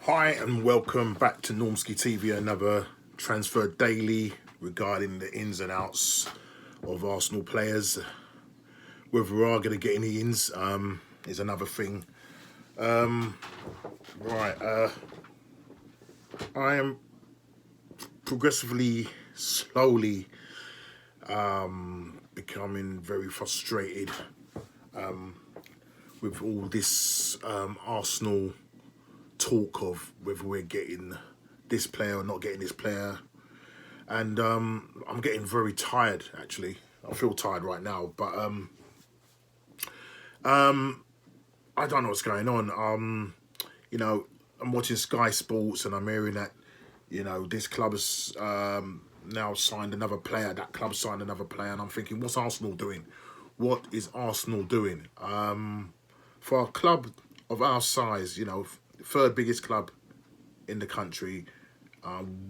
Hi and welcome back to Normski TV, another transfer daily regarding the ins and outs of Arsenal players. Whether we are going to get any ins is another thing. Right, I am progressively, slowly becoming very frustrated with all this Arsenal talk of whether we're getting this player or not getting this player. And I'm getting very tired, actually. I feel tired right now, but I don't know what's going on. I'm watching Sky Sports and I'm hearing that, this club has now signed another player. That club signed another player, and I'm thinking, what's Arsenal doing? What is Arsenal doing? For a club of our size, third biggest club in the country,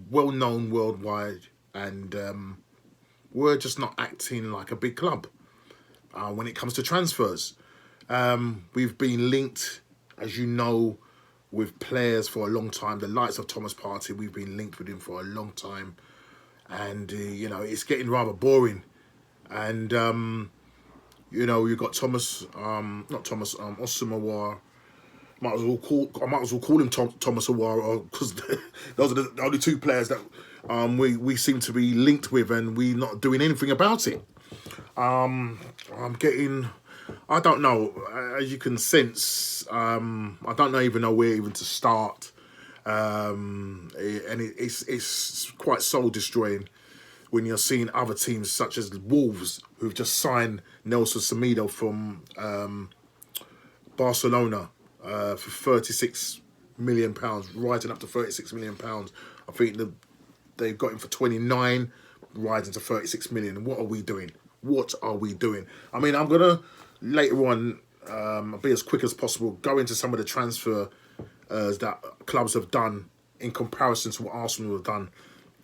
well known worldwide, and we're just not acting like a big club when it comes to transfers. We've been linked, as you know, with players for a long time. The likes of Thomas Partey, we've been linked with him for a long time, and it's getting rather boring. And you've got Thomas, not Thomas, Osumawar. I might as well call him Thomas Awara, because those are the only two players that we seem to be linked with, and we're not doing anything about it. I'm getting, I don't know, as you can sense, I don't even know where even to start, and it's quite soul destroying when you're seeing other teams such as Wolves, who've just signed Nelson Semedo from Barcelona for £36 million, rising up to £36 million. I think they've got him for 29, rising to 36 million. What are we doing? What are we doing? I mean, I'm gonna later on be as quick as possible, go into some of the transfer that clubs have done in comparison to what Arsenal have done,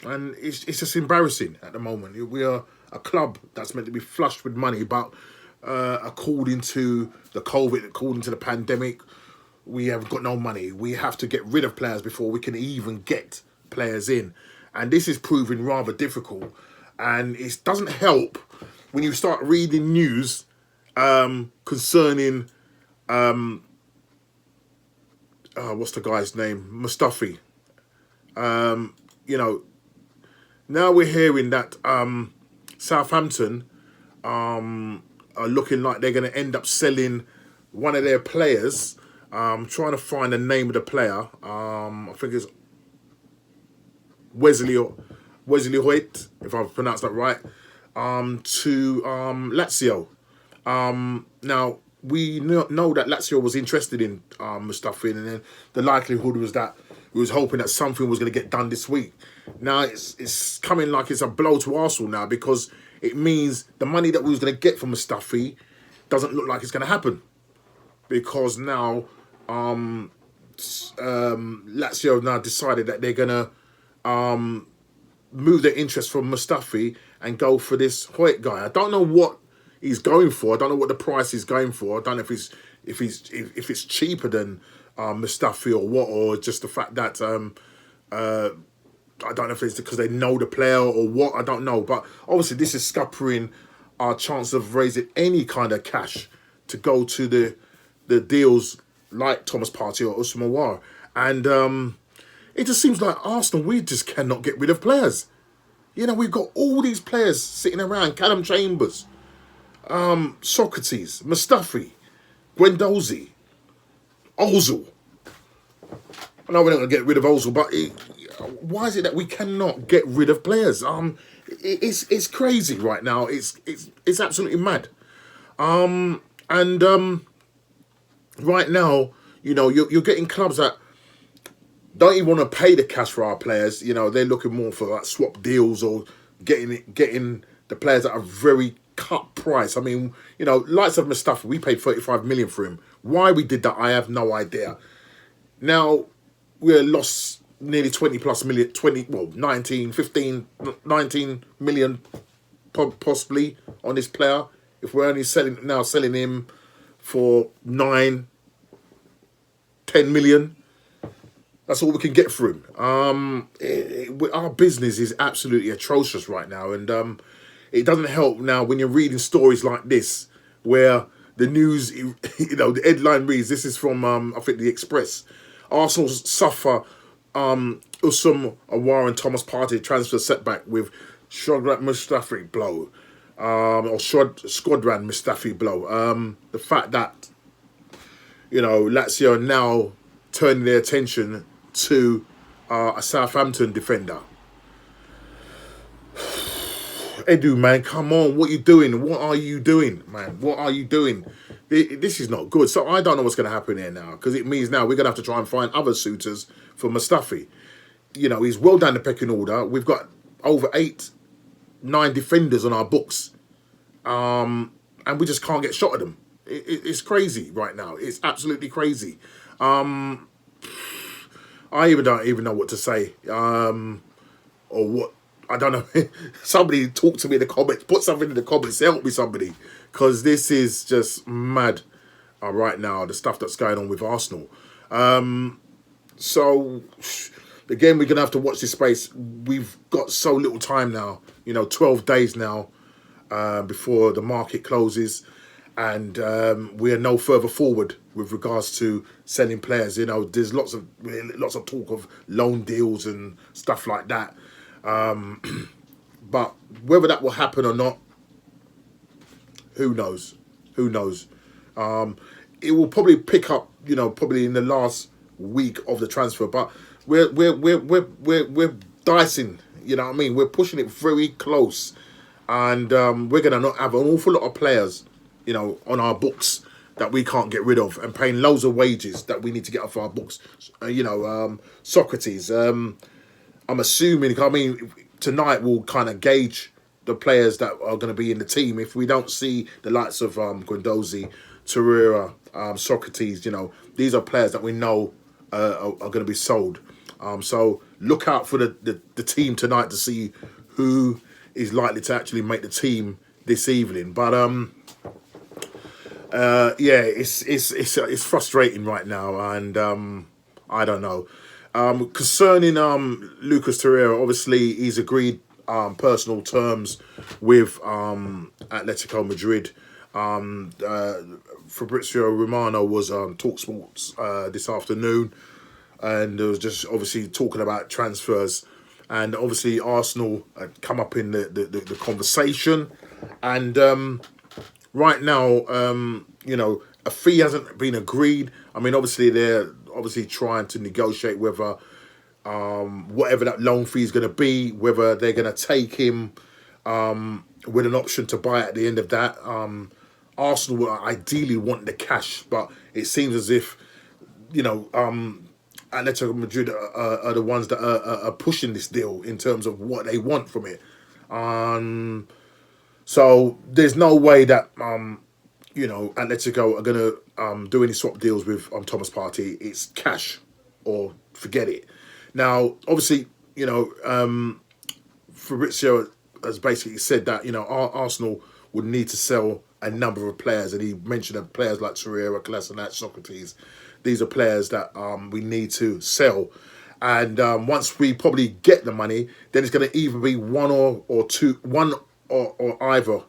and it's just embarrassing at the moment. We are a club that's meant to be flushed with money, but according to the COVID, according to the pandemic, we have got no money. We have to get rid of players before we can even get players in. And this is proving rather difficult. And it doesn't help when you start reading news concerning, what's the guy's name? Mustafi. Now we're hearing that Southampton are looking like they're going to end up selling one of their players. Trying to find the name of the player. I think it's Wesley Hoyt, if I've pronounced that right, to Lazio. Now, we know that Lazio was interested in Mustafi, and then the likelihood was that we was hoping that something was going to get done this week. Now, it's coming like it's a blow to Arsenal now, because it means the money that we was going to get from Mustafi doesn't look like it's going to happen. Because now Lazio have now decided that they're going to move their interest from Mustafi and go for this Hoyt guy. I don't know what he's going for. I don't know what the price is going for. I don't know if it's cheaper than Mustafi or what, or just the fact that I don't know if it's because they know the player or what. I don't know. But obviously this is scuppering our chance of raising any kind of cash to go to the deals like Thomas Partey or Ousmane Aouar. And it just seems like Arsenal, we just cannot get rid of players. We've got all these players sitting around. Callum Chambers, Socrates, Mustafi, Guendouzi, Ozil. I know we're not going to get rid of Ozil, but why is it that we cannot get rid of players? It's crazy right now. It's absolutely mad. Right now, you're getting clubs that don't even want to pay the cash for our players. They're looking more for like swap deals or getting the players at a very cut price. I mean, likes of Mustafa, we paid 35 million for him. Why we did that, I have no idea. Now, we're lost nearly 20 plus million, 19, 15, 19 million possibly on this player. If we're only selling him for 9, 10 million. That's all we can get for him. Our business is absolutely atrocious right now, and it doesn't help now when you're reading stories like this, where the news, the headline reads, this is from, I think, the Express. Arsenal suffer Usum Awar and Thomas Partey transfer setback with Shkodran Mustafi blow, or Shkodran Mustafi blow. The fact that, Lazio are now turning their attention to a Southampton defender. Edu, man, come on. What are you doing? What are you doing, man? What are you doing? This is not good. So I don't know what's going to happen here now, because it means now we're going to have to try and find other suitors for Mustafi. He's well down the pecking order. We've got over 8-9 defenders on our books. And we just can't get shot at them. It's crazy right now. It's absolutely crazy. I don't even know what to say. Or what. I don't know. Somebody talk to me in the comments. Put something in the comments. Help me, somebody. Because this is just mad right now, the stuff that's going on with Arsenal. So, again, we're going to have to watch this space. We've got so little time now. 12 days now before the market closes. And we are no further forward with regards to selling players. There's lots of talk of loan deals and stuff like that. But whether that will happen or not, who knows? Who knows? It will probably pick up, probably in the last week of the transfer. But we're dicing. You know what I mean? We're pushing it very close, and we're gonna not have an awful lot of players, on our books that we can't get rid of, and paying loads of wages that we need to get off our books. Socrates. I'm assuming, tonight we'll kind of gauge the players that are going to be in the team. If we don't see the likes of Guendouzi, Torreira, Socrates, these are players that we know are going to be sold. So look out for the team tonight to see who is likely to actually make the team this evening. But it's frustrating right now, and I don't know. Concerning Lucas Torreira, obviously he's agreed personal terms with Atletico Madrid. Fabrizio Romano was on TalkSport this afternoon, and there was just obviously talking about transfers, and obviously Arsenal had come up in the conversation, and right now a fee hasn't been agreed. Obviously they're trying to negotiate whether whatever that loan fee is going to be, whether they're going to take him with an option to buy at the end of that. Arsenal will ideally want the cash, but it seems as if Atletico Madrid are the ones that are pushing this deal in terms of what they want from it. So there's no way that Atletico are going to do any swap deals with Thomas Partey. It's cash or forget it. Now, obviously, Fabrizio has basically said that, Arsenal would need to sell a number of players, and he mentioned players like Torreira, Kolasinac, Socrates. These are players that we need to sell. And once we probably get the money, then it's going to either be one or either.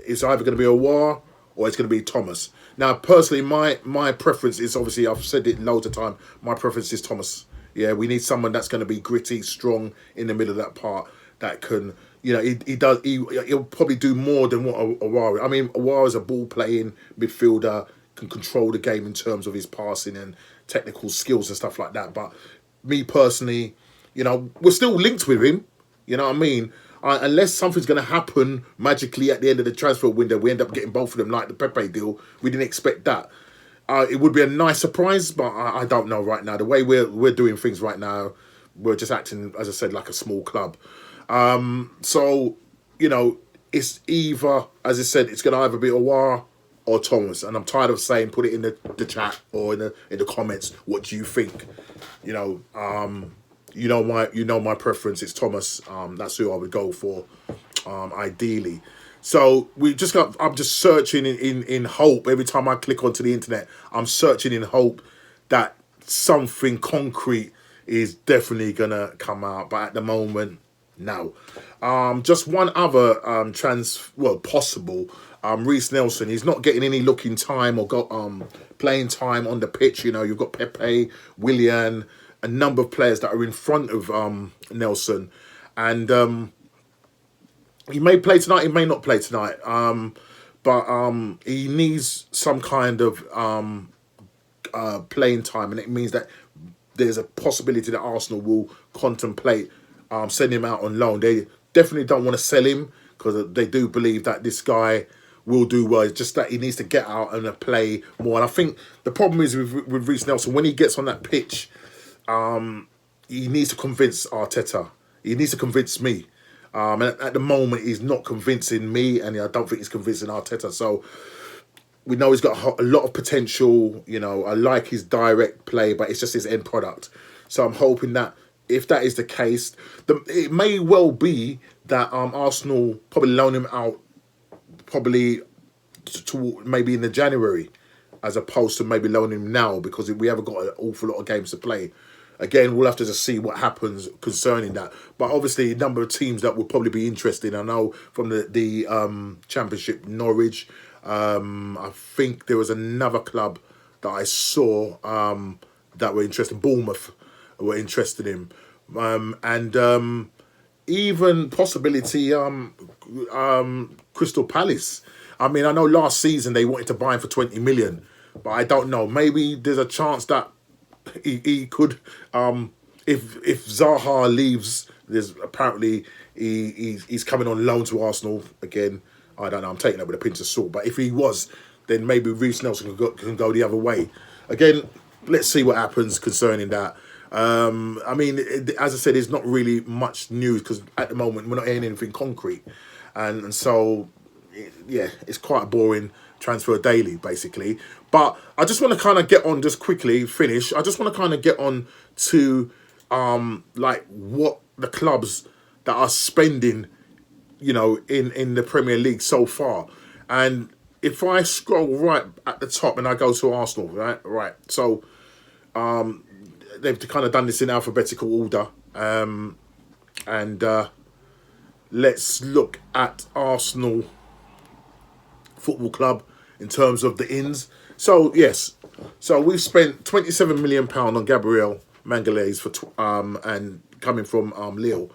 It's either going to be Aouar or it's going to be Thomas. Now, personally, my preference is, obviously, I've said it loads of time, my preference is Thomas. Yeah, we need someone that's going to be gritty, strong in the middle of that part, that can, he'll probably do more than what Aouar. Aouar is a ball-playing midfielder, can control the game in terms of his passing and technical skills and stuff like that. But me personally, we're still linked with him. You know what I mean? Unless something's going to happen magically at the end of the transfer window, we end up getting both of them, like the Pepe deal. We didn't expect that. It would be a nice surprise, but I don't know right now. The way we're doing things right now, we're just acting, as I said, like a small club. So, it's either, as I said, it's going to either be Aouar or Thomas. And I'm tired of saying, put it in the chat or in the comments, what do you think? My preference is Thomas. That's who I would go for, ideally. So I'm just searching in hope. Every time I click onto the internet, I'm searching in hope that something concrete is definitely gonna come out, but at the moment, no. Just one other possible. Reece Nelson, he's not getting any looking time or got playing time on the pitch. You know, you've got Pepe, Willian, a number of players that are in front of Nelson, and he may play tonight, he may not play tonight. But he needs some kind of playing time, and it means that there's a possibility that Arsenal will contemplate sending him out on loan. They definitely don't want to sell him because they do believe that this guy will do well. It's just that he needs to get out and play more. And I think the problem is with Reece Nelson, when he gets on that pitch, he needs to convince Arteta. He needs to convince me. And at the moment, he's not convincing me, and I don't think he's convincing Arteta. So we know he's got a lot of potential. You know, I like his direct play, but it's just his end product. So I'm hoping that if that is the case, it may well be that Arsenal probably loan him out probably to maybe in the January, as opposed to maybe loaning him now, because we haven't got an awful lot of games to play. Again, we'll have to just see what happens concerning that. But obviously, a number of teams that will probably be interested. I know from the Championship, Norwich. I think there was another club that I saw that were interested. Bournemouth were interested in, and even possibility Crystal Palace. I mean, I know last season they wanted to buy him for 20 million, but I don't know. Maybe there's a chance that he could, if Zaha leaves, there's apparently he's coming on loan to Arsenal again. I don't know, I'm taking that with a pinch of salt, but if he was, then maybe Reece Nelson can go the other way. Again, let's see what happens concerning that. I mean, as I said, there's not really much news because at the moment we're not hearing anything concrete, and so yeah, it's quite a boring transfer daily basically. But I just want to kind of get on, just quickly finish. I just want to kind of get on to like what the clubs that are spending, you know, in the Premier League so far. And if I scroll right at the top and I go to Arsenal, right. So they've kind of done this in alphabetical order, and let's look at Arsenal Football Club in terms of the ins. So yes, so we've spent £27 million on Gabriel Magalhaes for and coming from Lille.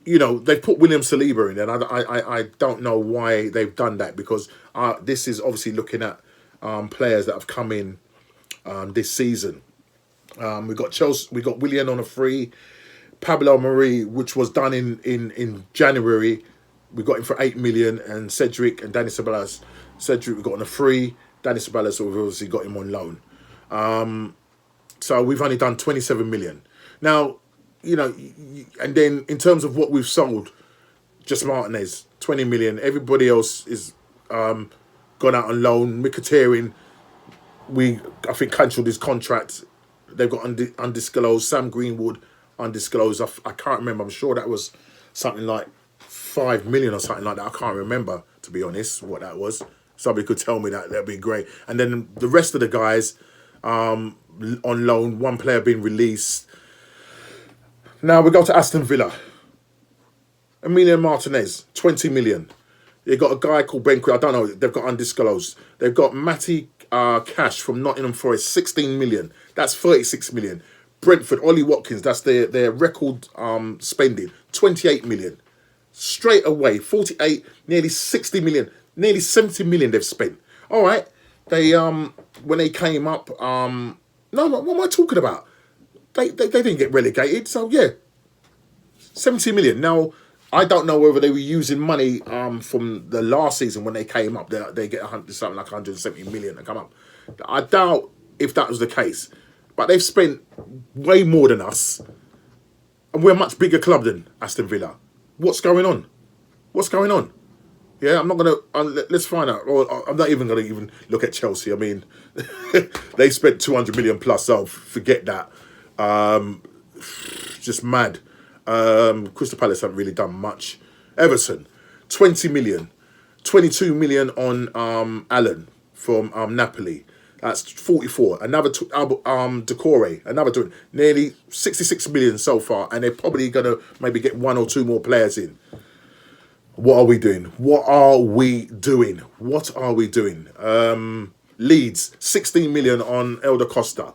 You know, they've put William Saliba in there. And I don't know why they've done that, because this is obviously looking at players that have come in this season. We got Chelsea, we got Willian on a free. Pablo Mari, which was done in January, we got him for 8 million, and Cedric and Dani Ceballos. Cedric we got on a free. Dani Ceballos, we've obviously got him on loan. So we've only done 27 million. Now, you know, and then in terms of what we've sold, just Martinez, 20 million. Everybody else is gone out on loan. Mkhitaryan, I think cancelled his contract. They've got undisclosed. Sam Greenwood, undisclosed. I can't remember. I'm sure that was something like 5 million or something like that. I can't remember, to be honest, what that was. Somebody could tell me that. That'd be great. And then the rest of the guys on loan. One player being released. Now we go to Aston Villa. Emiliano Martinez, 20 million. They've got a guy called Ben Quinn. I don't know. They've got undisclosed. They've got Matty Cash from Nottingham Forest, 16 million. That's 36 million. Brentford, Ollie Watkins, that's their record spending, 28 million. Straight away, 48, nearly 60 million, nearly 70 million they've spent. All right. They when they came up, no, what am I talking about? They didn't get relegated, so yeah, 70 million. Now, I don't know whether they were using money from the last season when they came up. They get something like 170 million to come up. I doubt if that was the case, but they've spent way more than us, and we're a much bigger club than Aston Villa. What's going on? What's going on? Yeah, I'm not gonna. Let's find out. Or I'm not even gonna even look at Chelsea. I mean, they spent 200 million plus. So forget that. Just mad. Crystal Palace haven't really done much. Everton, 20 million, 22 million on Allen, from Napoli. That's 44. Another Decore, another 20. Nearly 66 million so far, and they're probably gonna maybe get one or two more players in. What are we doing? What are we doing? What are we doing? Leeds, 16 million on Elder Costa.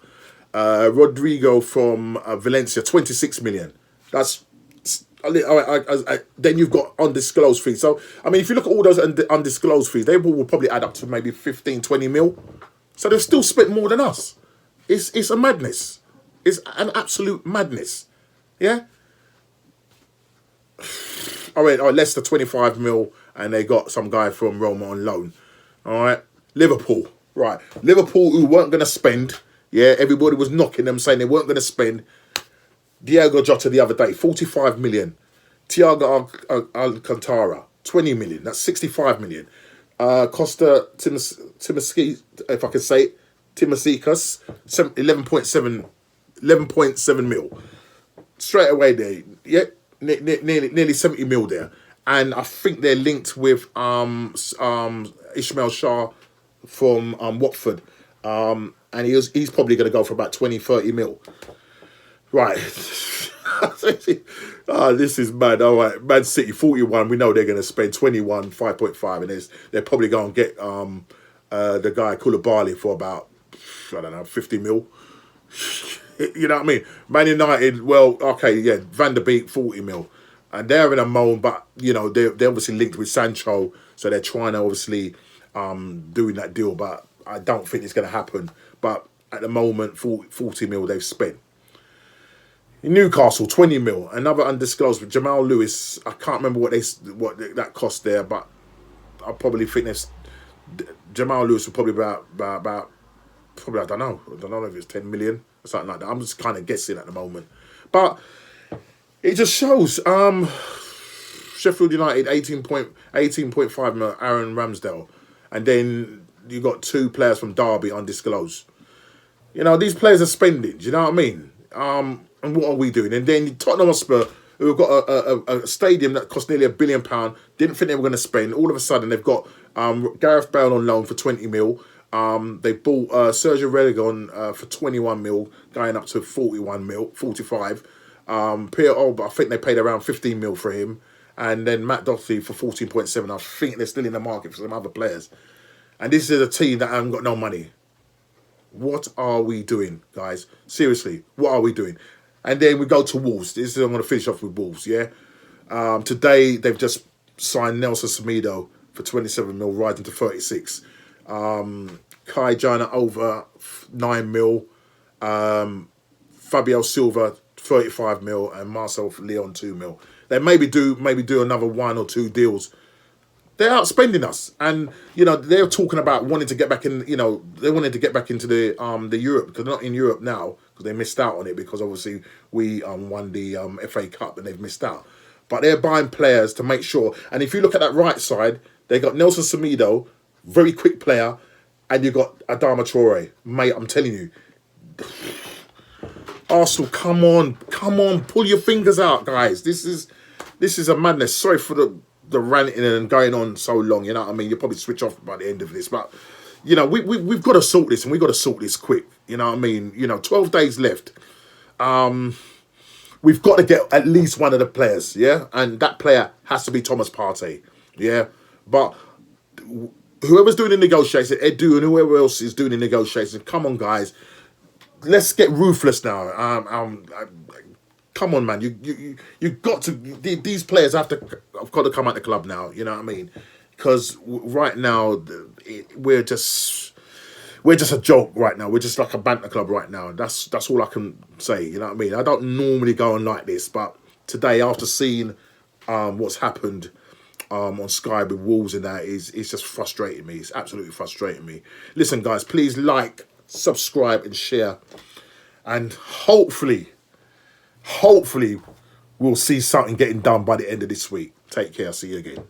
Rodrigo from Valencia, 26 million. That's then you've got undisclosed fees. So, I mean, if you look at all those undisclosed fees, they will probably add up to maybe 15, 20 mil. So they've still spent more than us. It's a madness. It's an absolute madness. Yeah? All right, Leicester, 25 mil, and they got some guy from Roma on loan. All right? Liverpool. Right. Liverpool, who weren't going to spend. Yeah, everybody was knocking them, saying they weren't going to spend. Diego Jota the other day, 45 million. Thiago Alcantara, 20 million. That's 65 million. Costa Timothy, if I can say it, Timasikas, 11.7 mil. Straight away there, yeah, nearly 70 mil there. And I think they're linked with Ishmael Shah from Watford. And he's probably going to go for about 20, 30 mil. Right. This is mad. All right. Man City, 41. We know they're going to spend 21, 5.5. And they're probably going to get the guy Koulibaly for about, I don't know, 50 mil. You know what I mean? Man United, well, okay, yeah, Van der Beek, 40 mil. And they're in a moan, but, you know, they're obviously linked with Sancho. So they're trying to obviously doing that deal. But I don't think it's going to happen. But at the moment, 40 mil they've spent. Newcastle, 20 mil. Another undisclosed. Jamal Lewis, I can't remember what that cost there, but I probably think Jamal Lewis will probably about probably, I don't know if it's 10 million or something like that. I'm just kind of guessing at the moment. But it just shows. Sheffield United, 18.5 mil, Aaron Ramsdale. And then you got two players from Derby undisclosed. You know, these players are spending. Do you know what I mean? And what are we doing? And then Tottenham Hotspur, who have got a stadium that cost nearly £1 billion, didn't think they were going to spend. All of a sudden, they've got Gareth Bale on loan for 20 mil. They bought Sergio Reguilon for 21 mil, going up to 41 mil, 45. Pierre Olba, I think they paid around 15 mil for him. And then Matt Doherty for 14.7. I think they're still in the market for some other players. And this is a team that haven't got no money. What are we doing, guys? Seriously, what are we doing? And then we go to Wolves. I'm going to finish off with Wolves, yeah? Today, they've just signed Nelson Semedo for 27 mil, rising to 36. Kai Jana over 9 mil. Fabio Silva, 35 mil. And Marcel Leon, 2 mil. They maybe do another one or two deals. They're outspending us, and you know they're talking about wanting to get back in. You know they wanted to get back into the Europe, because they're not in Europe now because they missed out on it, because obviously we won the FA Cup and they've missed out. But they're buying players to make sure. And if you look at that right side, they got Nelson Semedo, very quick player, and you got Adama Traore. Mate, I'm telling you, Arsenal, come on, pull your fingers out, guys. This is a madness. Sorry for the ranting and going on so long, you know what I mean? You'll probably switch off by the end of this. But, you know, we've got to sort this, and we've got to sort this quick. You know what I mean? You know, 12 days left. We've got to get at least one of the players, yeah? And that player has to be Thomas Partey, yeah? But whoever's doing the negotiation, Edu and whoever else is doing the negotiation, come on, guys. Let's get ruthless now. Come on, man. You got to. These players have got to come out the club now. You know what I mean? Because right now we're just a joke right now. We're just like a banter club right now. That's all I can say. You know what I mean? I don't normally go on like this, but today, after seeing what's happened on Sky with Wolves and that, it's just frustrating me. It's absolutely frustrating me. Listen, guys, please like, subscribe, and share, and hopefully we'll see something getting done by the end of this week. Take care. See you again.